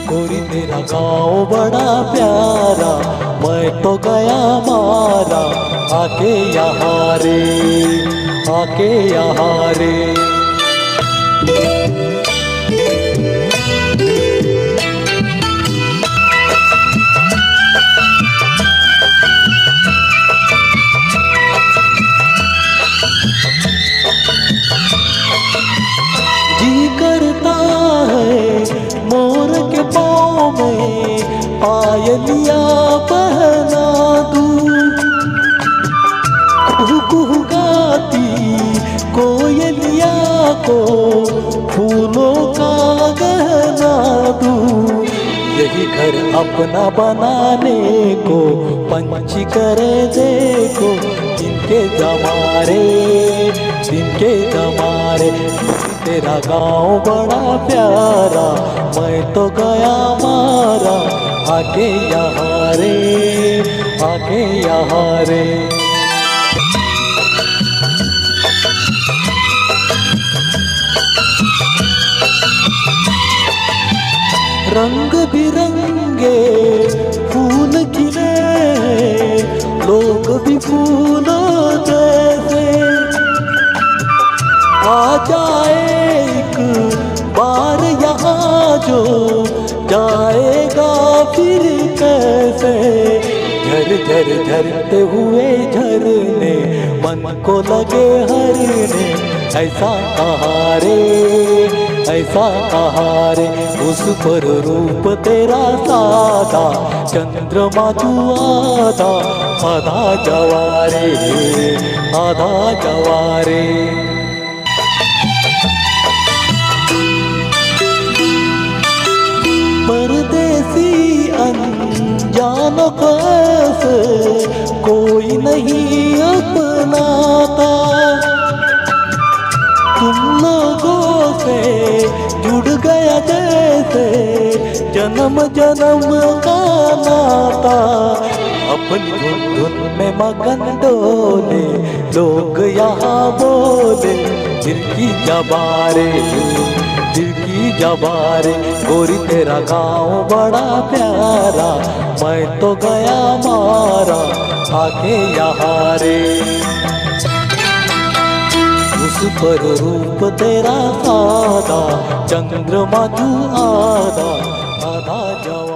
गोरी तेरा गाँव बड़ा प्यारा, मैं तो गया मारा, आके यहाँ रे, आके यहाँ रे। जी करता है मोर के पाँव में पायलिया पहना दूं, कुहू कुहू गाती कोयलिया को फूलों का गहना दूं। यही घर अपना बनाने को पंछी करे देखो, जिनके जमारे, जिनके जमारे। तेरा गाँव बड़ा प्यारा, मैं तो गया मारा, आके यहाँ रे, आके यहाँ रे। रंग बिरंगे फूल खिले, लोग भी फूलों जैसे। आ जाए एक बार यहाँ जो, जाएगा फिर कैसे। झर झर झरते हुए झरने मन को लगे हरने, ऐसा कहाँ रे, ऐसा कहाँ रे। उस पर रूप तेरा सादा, चंद्रमा तू आधा, आधा जवारे, आधा जवारे। परदेसी अनजान कैसे कोई नहीं अपनाता, तुम लोगों से जुड़ गया जैसे जन्म जन्म का नाता। अपनी धुन धुन में मगन डोले, लोग यहाँ बोले, दिल की जबारे, दिल की जबारे। गोरी तेरा गाँव बड़ा प्यारा, मैं तो गया मारा, आके यहाँ रे। उस पर रूप तेरा सादा, चंद्रमा तू आधा, आधा जवान।